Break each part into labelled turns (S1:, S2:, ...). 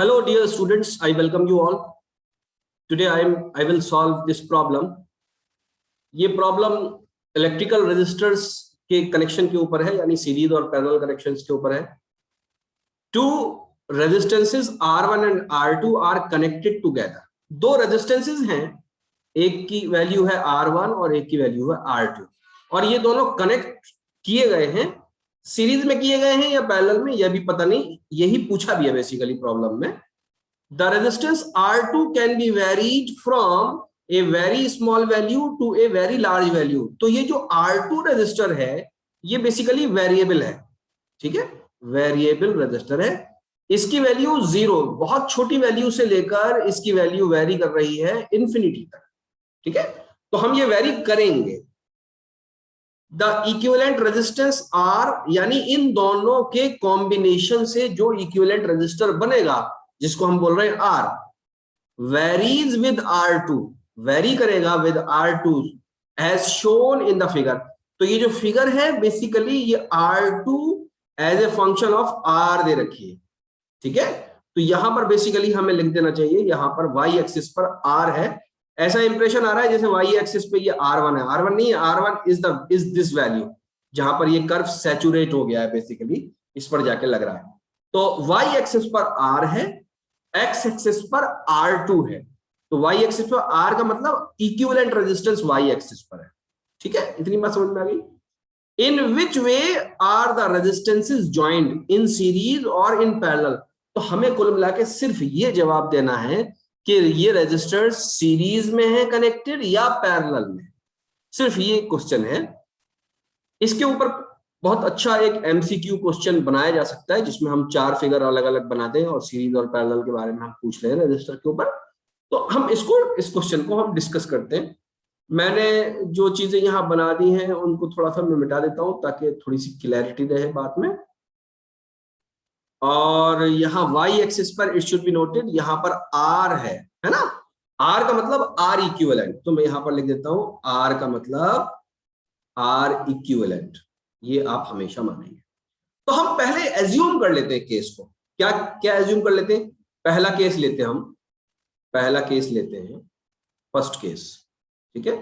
S1: Hello dear students, I welcome you all. Today I will solve this problem. ये problem electrical resistors के connection के ऊपर है, यानी सीरीज और पैरेलल कनेक्शंस के ऊपर है. Two resistances R1 and R2 are connected together. दो रेजिस्टेंसेस हैं, एक की वैल्यू है R1 और एक की वैल्यू है R2, और ये दोनों कनेक्ट किए गए हैं. सीरीज में किए गए हैं या पैरेलल में, यह भी पता नहीं, यही पूछा भी है बेसिकली प्रॉब्लम में. The resistance R2 can be varied from a very small value to a very large value. तो ये जो R2 रेजिस्टर है ये बेसिकली वेरिएबल है, ठीक है, वेरिएबल रेजिस्टर है. इसकी वैल्यू 0, बहुत छोटी वैल्यू से लेकर इसकी वैल्यू वेरी कर रही है इंफिनिटी तक, ठीक है. तो हम ये वेरी करेंगे. द इक्विवेलेंट रेजिस्टेंस R, यानी इन दोनों के कॉम्बिनेशन से जो इक्विवेलेंट रेजिस्टर बनेगा, जिसको हम बोल रहे हैं R, varies with R2, vary करेगा with R2 as shown in the figure. तो ये जो फिगर है बेसिकली ये R2 as a function of R दे रखी है, ठीक है. तो यहां पर बेसिकली हमें लिख देना चाहिए, यहां पर y एक्सिस पर R है. ऐसा इंप्रेशन आ रहा है जैसे y एक्सिस पे ये R1 है. R1 नहीं है, R1 इज दिस वैल्यू, जहां पर ये कर्व सैचुरेट हो गया है बेसिकली, इस पर जाके लग रहा है. तो y एक्सिस पर R है, x एक्सिस पर R2 है. तो y एक्सिस पर R का मतलब इक्विवेलेंट रेजिस्टेंस y एक्सिस पर है, ठीक है. इतनी बात समझ में आ गई. In which way are the resistances joined, in series और इन पैरेलल. तो हमें कुल मिला के सिर्फ ये जवाब देना है कि ये रेजिस्टर्स सीरीज में है कनेक्टेड या पैरेलल में. सिर्फ ये क्वेश्चन है. इसके ऊपर बहुत अच्छा एक एमसीक्यू क्वेश्चन बनाया जा सकता है, जिसमें हम 4 फिगर अलग अलग बनाते हैं और सीरीज और पैरेलल के बारे में हम पूछ रहे हैं रजिस्टर के ऊपर. तो हम इस क्वेश्चन को हम डिस्कस करते हैं. मैंने जो चीजें यहाँ बना दी हैं उनको थोड़ा सा मैं मिटा देता हूं ताकि थोड़ी सी क्लैरिटी रहे बात में. और यहाँ y एक्सिस पर इट शुड बी नोटेड, यहाँ पर R है ना. R का मतलब R इक्विवेलेंट, तो मैं यहाँ पर लिख देता हूं R का मतलब R इक्विवेलेंट. ये आप हमेशा मानेंगे. तो हम पहले एज्यूम कर लेते हैं केस को. क्या क्या एज्यूम कर लेते हैं? पहला केस लेते हैं हम, पहला केस लेते हैं फर्स्ट केस, ठीक है.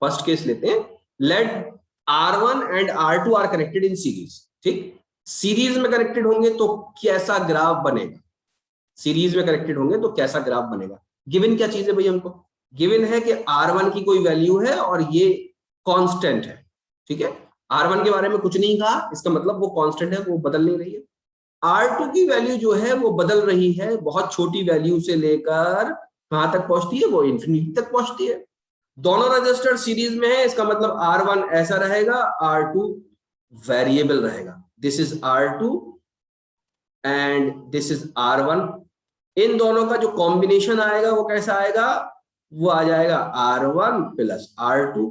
S1: फर्स्ट केस लेते हैं. Let R1 and R2 are connected in series, ठीक. सीरीज में कनेक्टेड होंगे तो कैसा ग्राफ बनेगा, सीरीज में कनेक्टेड होंगे तो कैसा ग्राफ बनेगा. गिवन क्या चीज है भाई हमको? गिवन है कि R1 की कोई वैल्यू है और ये कांस्टेंट है, ठीक है. R1 के बारे में कुछ नहीं कहा, इसका मतलब वो कांस्टेंट है, वो बदल नहीं रही है. R2 की वैल्यू जो है वो बदल रही है, बहुत छोटी वैल्यू से लेकर कहां तक पहुंचती है, वो इंफिनिटी तक पहुंचती है. दोनों रजिस्टर सीरीज में है, इसका मतलब R1 ऐसा रहेगा, R2 वेरिएबल रहेगा. This is R2 and this is R1. इन दोनों का जो कॉम्बिनेशन आएगा वो कैसा आएगा? वो आ जाएगा R1 प्लस R2.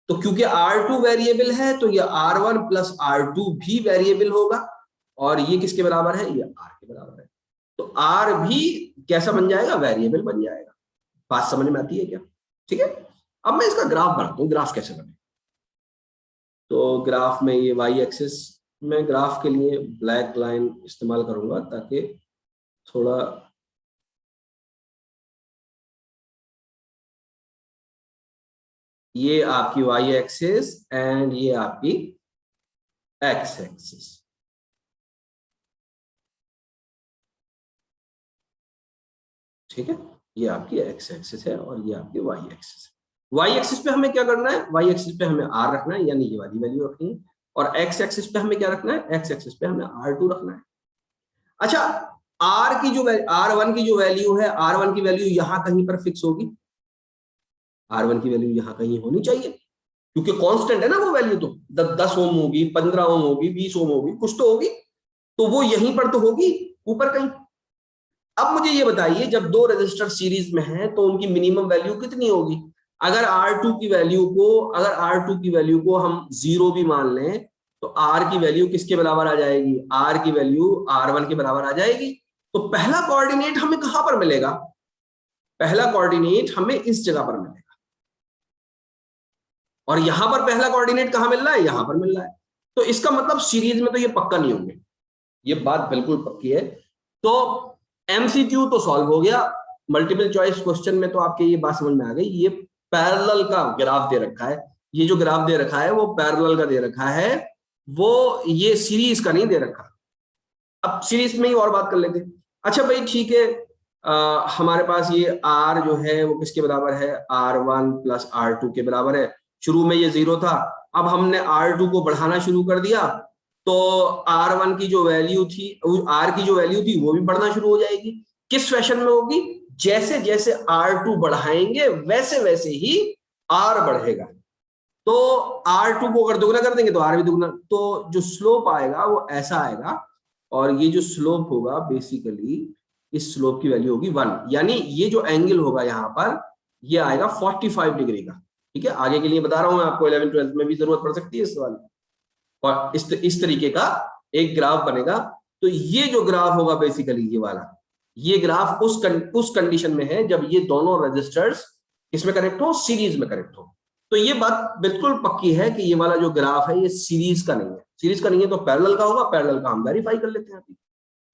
S1: तो क्योंकि R2 वेरिएबल है तो ये R1 प्लस R2 भी वेरिएबल होगा, और ये किसके बराबर है? ये R के बराबर है. तो R भी कैसा बन जाएगा? वेरिएबल बन जाएगा. बात समझ में आती है क्या? ठीक है. अब मैं इसका ग्राफ बनाता हूं, ग्राफ कैसे बने. तो ग्राफ में ये y एक्सिस, मैं ग्राफ के लिए ब्लैक लाइन इस्तेमाल करूंगा ताकि थोड़ा ये आपकी y एक्सिस एंड ये आपकी x एक्सिस, ठीक है. ये आपकी x एक्सिस है और ये आपकी y एक्सिस है. y एक्सिस पे हमें क्या करना है? y एक्सिस पे हमें r रखना है, यानी ये वाली वैल्यू रखनी है. और x एक्सिस पे हमें क्या रखना है? x एक्सिस पे हमें R2 रखना है. अच्छा, R1 की जो वैल्यू है, R1 की वैल्यू यहां कहीं पर फिक्स होगी. R1 की वैल्यू यहां कहीं होनी चाहिए, क्योंकि कांस्टेंट है ना वो वैल्यू. तो 10 ओम होगी, 15 ओम होगी, 20 ओम होगी, कुछ तो होगी, तो वो यहीं पर तो होगी, ऊपर कहीं. अब मुझे ये बताइए, जब दो रेजिस्टर सीरीज में हैं तो उनकी मिनिमम वैल्यू कितनी होगी? अगर R2 की वैल्यू को हम 0 भी मान लें तो R की वैल्यू किसके बराबर आ जाएगी? R की वैल्यू R1 के बराबर आ जाएगी. तो पहला कोऑर्डिनेट हमें कहां पर मिलेगा? पहला कोऑर्डिनेट हमें इस जगह पर मिलेगा. और यहां पर पहला कोऑर्डिनेट कहां मिल रहा है? यहां पर मिल रहा है. तो इसका मतलब सीरीज में तो ये पक्का नहीं होंगे, ये बात बिल्कुल पक्की है. तो एमसीक्यू तो सॉल्व हो गया, मल्टीपल चॉइस क्वेश्चन में तो आपके ये बात समझ में आ गई। ये पैरेलल का ग्राफ दे रखा है, ये जो ग्राफ दे रखा है वो पैरेलल का दे रखा है, वो ये सीरीज का नहीं दे रखा। अब सीरीज में ही और बात कर लेते हैं। अच्छा भाई ठीक है, हमारे पास ये r जो है वो किसके बराबर है, r1 प्लस r2 के बराबर है। शुरू में ये 0 था, अब हमने r2 को बढ़ाना शुरू कर दिया, तो r1 की जो वैल्यू थी, r की जो वैल्यू थी वो भी बढ़ना शुरू हो जाएगी। किस फैशन में होगी, जैसे जैसे r2 बढ़ाएंगे वैसे वैसे ही r बढ़ेगा। तो r2 को अगर दुगना कर देंगे तो r भी दुगना, तो जो स्लोप आएगा वो ऐसा आएगा, और ये जो स्लोप होगा बेसिकली इस स्लोप की वैल्यू होगी 1, यानी ये जो एंगल होगा यहाँ पर ये आएगा 45 डिग्री का। ठीक है, आगे के लिए बता रहा हूं मैं आपको, 11th 12th में भी जरूरत पड़ सकती है इस सवाल, और इस तरीके का एक ग्राफ बनेगा। तो ये जो ग्राफ होगा बेसिकली ये वाला, ये ग्राफ उस कंडीशन में है जब ये दोनों रजिस्टर्स इसमें कनेक्ट हो, सीरीज में कनेक्ट हो। तो ये बात बिल्कुल पक्की है कि ये वाला जो ग्राफ है ये सीरीज का नहीं है। सीरीज का नहीं है तो पैरेलल का होगा, पैरेलल का हम वेरीफाई कर लेते हैं अभी।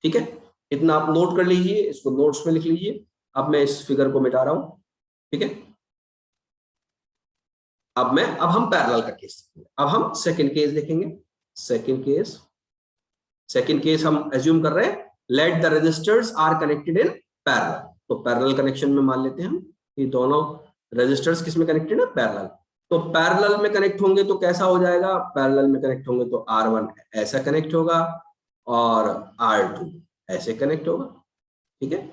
S1: ठीक है, इतना आप नोट कर लीजिए, इसको नोट्स में लिख लीजिए। अब मैं इस फिगर को मिटा रहा हूं। ठीक है, अब हम पैरेलल का केस, अब हम सेकंड केस देखेंगे। सेकंड केस हम एज्यूम कर रहे हैं, let the resistors are connected in parallel. तो पैरेलल कनेक्शन में मान लेते हैं हम ये दोनों रेजिस्टर्स किस में कनेक्टेड है, पैरेलल। तो पैरेलल में कनेक्ट होंगे तो कैसा हो जाएगा, पैरेलल में कनेक्ट होंगे तो R1 ऐसा कनेक्ट होगा और R2 ऐसे कनेक्ट होगा। ठीक है,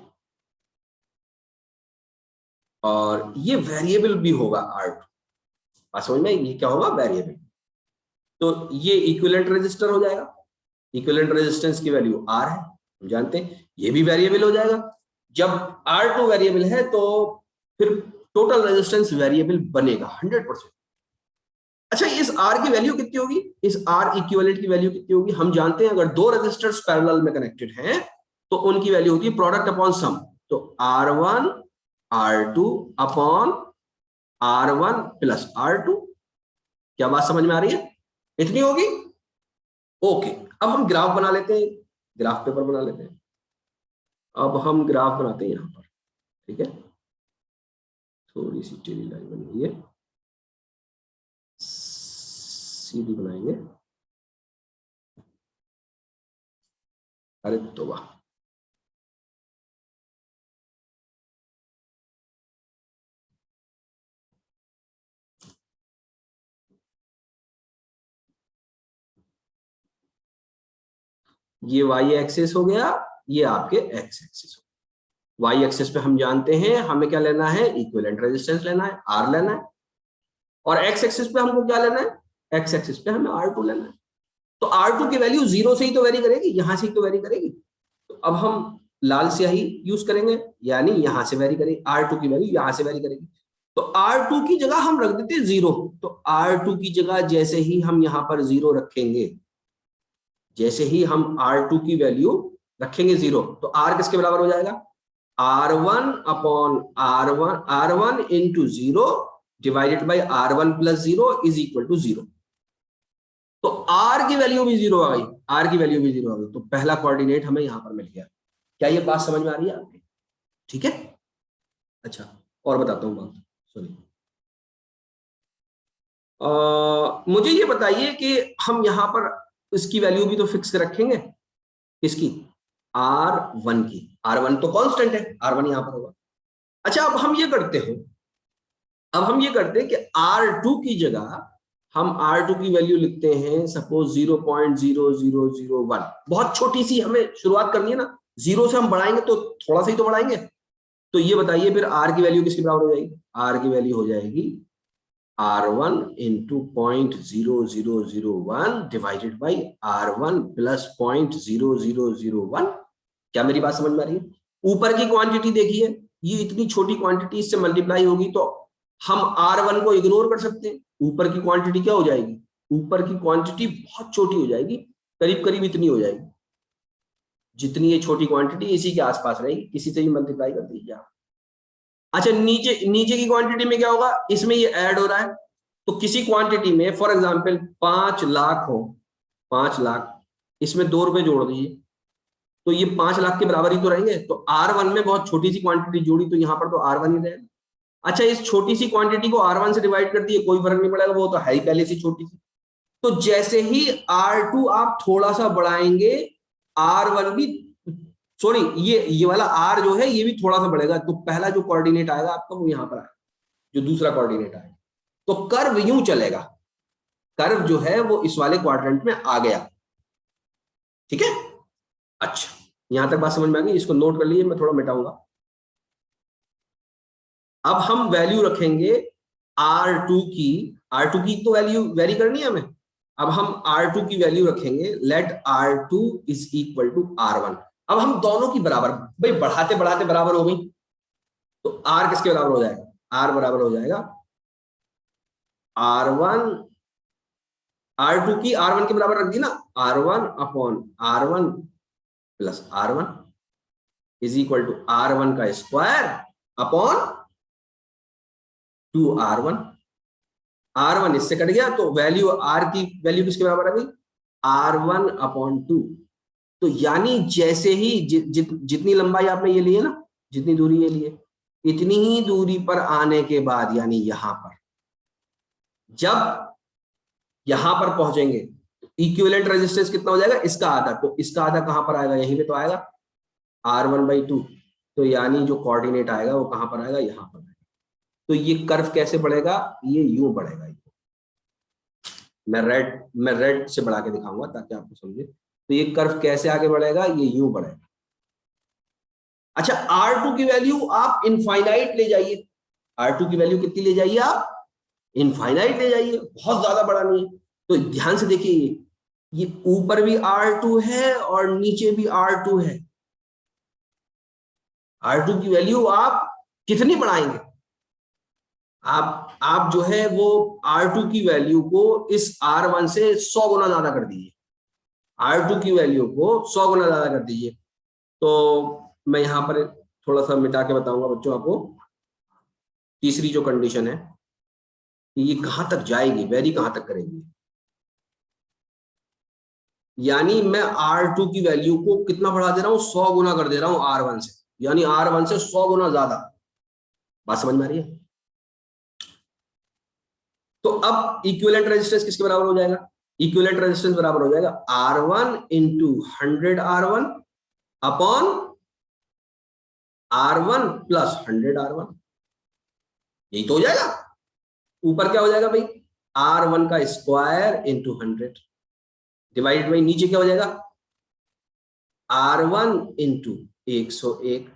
S1: और ये वेरिएबल भी होगा R2। बात समझ में, ये क्या होगा, वेरिएबल। तो ये इक्विवेलेंट रेजिस्टर हो जाएगा, इक्विवेलेंट रेजिस्टेंस की वैल्यू R है, हम जानते हैं। ये भी वेरिएबल हो जाएगा। जब R2 वेरिएबल है तो फिर टोटल रेजिस्टेंस वेरिएबल बनेगा 100%। अच्छा, इस R की वैल्यू कितनी होगी, इस R इक्विवेलेंट की वैल्यू कितनी होगी, हम जानते हैं अगर दो रेजिस्टर्स पैरेलल में कनेक्टेड हैं तो उनकी वैल्यू होती है प्रोडक्ट अपॉन सम। तो R1 R2 upon R1 plus R2। क्या बात समझ में आ रही है, इतनी होगी। ओके, अब हम ग्राफ बना लेते हैं, ग्राफ पेपर बना लेते हैं। अब हम ग्राफ बनाते हैं यहां पर। ठीक है, थोड़ी सी टेढ़ी लाइन बनी हुई है, सीधी बनाएंगे। अरे तो वाह, ये वाई एक्सिस हो गया, ये आपके एक्स एक्सिस हो। वाई एक्सिस पे हम जानते हैं हमें क्या लेना है, इक्विवेलेंट रेजिस्टेंस लेना है, आर लेना है। और एक्स एक्सिस पे हमको क्या लेना है, एक्स एक्सिस पे हमें R2 लेना है। तो R2 की वैल्यू 0 से ही तो वेरी करेगी, यहां से ही तो वेरी करेगी। तो अब हम लाल स्याही यूज करेंगे, यानी यहां से वेरी करेगी, R2 की वैल्यू यहां से वेरी करेगी। तो R2 की जगह हम रख देते हैं 0। तो R2 की जगह जैसे ही हम यहां पर 0 रखेंगे, जैसे ही हम R2 की वैल्यू रखेंगे 0, तो R किसके बराबर हो जाएगा, R1 upon R1 into 0 divided by R1 plus 0 is equal to 0। तो R की वैल्यू भी 0 आ गई, R की वैल्यू भी 0 आ गई। तो पहला कोऑर्डिनेट हमें यहां पर मिल गया। क्या ये बात समझ में आ रही है आपकी, ठीक है। अच्छा, और बताता हूं बात, सुनिए। मुझे ये बताइए कि हम यहां पर इसकी वैल्यू भी तो फिक्स रखेंगे, इसकी R1 की। R1 तो कांस्टेंट है, R1 यहां पर होगा। अच्छा, अब हम ये करते हैं, कि R2 की जगह हम R2 की वैल्यू लिखते हैं सपोज 0.0001। बहुत छोटी सी हमें शुरुआत करनी है ना, 0 से हम बढ़ाएंगे तो थोड़ा सा ही तो बढ़ाएंगे। तो ये बताइए फिर R की वैल्यू किसके बराबर हो जाएगी, R की वैल्यू हो जाएगी R1 into 0.0001 divided by R1 plus 0.0001। क्या मेरी बात समझ में आ रही है। ऊपर की क्वांटिटी देखिए, ये इतनी छोटी क्वांटिटी, इससे मल्टीप्लाई होगी तो हम R1 को इग्नोर कर सकते हैं। ऊपर की क्वांटिटी क्या हो जाएगी, ऊपर की क्वांटिटी बहुत छोटी हो जाएगी, करीब करीब इतनी हो जाएगी। जितनी ये छोटी क्वांटिटी इसी के आसपास रहेगी, किसी से भी मल्टीप्लाई कर दीजिए आप। अच्छा, नीचे की क्वांटिटी में क्या होगा, इसमें ये ऐड हो रहा है। तो किसी क्वांटिटी में फॉर एग्जांपल 5 लाख हो, 5 लाख, इसमें 2 रुपए जोड़ दीजिए, तो ये 5 लाख के बराबर ही तो रहेंगे। तो R1 में बहुत छोटी सी क्वांटिटी जोड़ी, तो यहाँ पर तो R1 ही रहेगा। अच्छा, इस छोटी सी क्वांटिटी को R1 से डिवाइड कर दिए, कोई फर्क नहीं पड़ेगा, वो तो है ही पहले से छोटी सी। तो जैसे ही R2 आप थोड़ा सा बढ़ाएंगे, R1 भी, सॉरी, ये वाला R जो है ये भी थोड़ा सा बढ़ेगा। तो पहला जो कोऑर्डिनेट आएगा आपका वो यहाँ पर आएगा, जो दूसरा कोऑर्डिनेट आएगा। तो कर्व यूं चलेगा, कर्व जो है वो इस वाले क्वाड्रेंट में आ गया। ठीक है, अच्छा, यहां तक बात समझ में आ गई। इसको नोट कर लीजिए, मैं थोड़ा मिटाऊंगा। अब हम वैल्यू रखेंगे R2 की, R2 की तो वैल्यू वेरी करनी है हमें। अब हम R2 की वैल्यू रखेंगे, late R2 is equal to R1। अब हम दोनों की बराबर, भाई बढ़ाते बढ़ाते बराबर हो गई, तो R किसके बराबर हो जाएगा? R बराबर हो जाएगा R1, R2 की R1 के बराबर रख दी ना, R1 upon R1 plus R1 is equal to R1 का स्क्वायर अपॉन 2R1। R1 इससे कट गया, तो वैल्यू R की वैल्यू किसके बराबर आ गई? R1 upon 2। तो यानी जैसे ही जितनी लंबाई आपने ये ली है ना, जितनी दूरी ये लिए, इतनी ही दूरी पर आने के बाद, यानी यहां पर जब यहां पर पहुंचेंगे, इक्विवेलेंट रेजिस्टेंस कितना हो जाएगा? इसका आधा। तो इसका आधा कहां पर आएगा? यहीं पे तो आएगा, R1/2। तो यानी जो कोऑर्डिनेट आएगा वो कहां पर आएगा? यहां पर आएगा। तो ये कर्व कैसे बढ़ेगा? ये यूं बढ़ेगा। मैं रेड से बढ़ा के दिखाऊंगा ताकि आपको समझे। तो ये कर्व कैसे आगे बढ़ेगा? ये यूं बढ़ेगा। अच्छा, R2 की वैल्यू आप इनफाइनाइट ले जाइए। R2 की वैल्यू कितनी ले जाइए आप? इनफाइनाइट ले जाइए, बहुत ज्यादा बड़ा नहीं है। तो ध्यान से देखिए, ये ऊपर भी R2 है और नीचे भी R2 है। R2 की वैल्यू आप कितनी बढ़ाएंगे? आप जो है वो R2 की वैल्यू को इस R1 से 100 गुना ज्यादा कर दीजिए। R2 की वैल्यू को 100 गुना ज्यादा कर दीजिए। तो मैं यहां पर थोड़ा सा मिटा के बताऊंगा बच्चों आपको। तीसरी जो कंडीशन है कि ये कहां तक जाएगी, वेरी कहां तक करेगी। यानी मैं R2 की वैल्यू को कितना बढ़ा दे रहा हूं? 100 गुना कर दे रहा हूं R1 से, यानी R1 से 100 गुना ज्यादा। बात समझ में आ रही है? तो अब इक्विवेलेंट रेजिस्टेंस किसके बराबर हो जाएगा? इक्विवेलेंट रेजिस्टेंस बराबर हो जाएगा R1 into 100R1 upon R1 plus 100R1। यही तो हो जाएगा। ऊपर क्या हो जाएगा भाई? R1 का स्क्वायर इंटू 100 डिवाइडेड बाई नीचे क्या हो जाएगा? R1 into 101।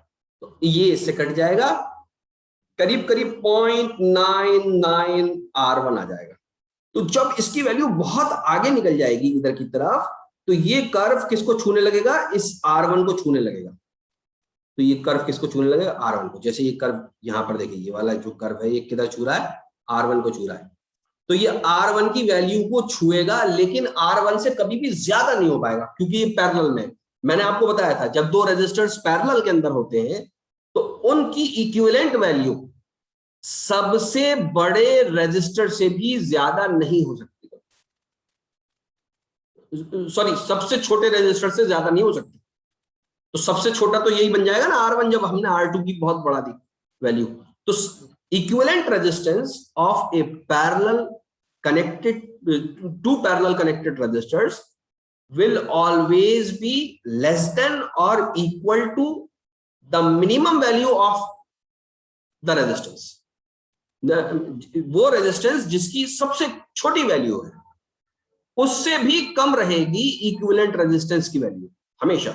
S1: तो ये इससे कट जाएगा, करीब करीब 0.99 R1 आ जाएगा। तो जब इसकी वैल्यू बहुत आगे निकल जाएगी इधर की तरफ, तो ये कर्व किसको छूने लगेगा? इस R1 को छूने लगेगा। तो ये कर्व किसको छूने लगेगा? R1 को। जैसे ये कर्व यहां पर देखिए, ये वाला जो कर्व है ये किधर छू रहा है? R1 को छू रहा है। तो ये R1 की वैल्यू को छुएगा, लेकिन R1 से कभी भी ज्यादा नहीं हो पाएगा, क्योंकि ये पैरेलल में। मैंने आपको बताया था जब दो रेजिस्टर्स पैरेलल के अंदर होते हैं तो उनकी इक्विवेलेंट वैल्यू सबसे बड़े रेजिस्टर से भी ज्यादा नहीं हो सकती। सॉरी, सबसे छोटे रेजिस्टर से ज्यादा नहीं हो सकती। तो सबसे छोटा तो यही बन जाएगा ना R1, जब हमने R2 की बहुत बढ़ा दी वैल्यू। तो equivalent resistance of A parallel connected, two parallel connected resistors will always be less than or equal to the minimum value of the resistance. वो रेजिस्टेंस जिसकी सबसे छोटी वैल्यू है उससे भी कम रहेगी इक्विवेलेंट रेजिस्टेंस की वैल्यू हमेशा।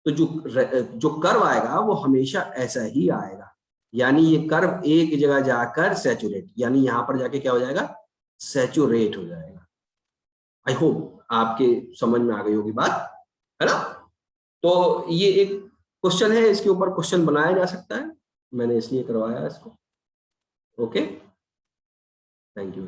S1: तो जो कर्व आएगा वो हमेशा ऐसा ही आएगा, यानी ये कर्व एक जगह जाकर सैचुरेट, यानी यहां पर जाके क्या हो जाएगा? सैचुरेट हो जाएगा। आई होप आपके समझ में आ गई होगी बात, है ना? तो ये एक क्वेश्चन है, इसके ऊपर क्वेश्चन बनाया जा सकता है, मैंने इसलिए करवाया इसको। Okay, thank you.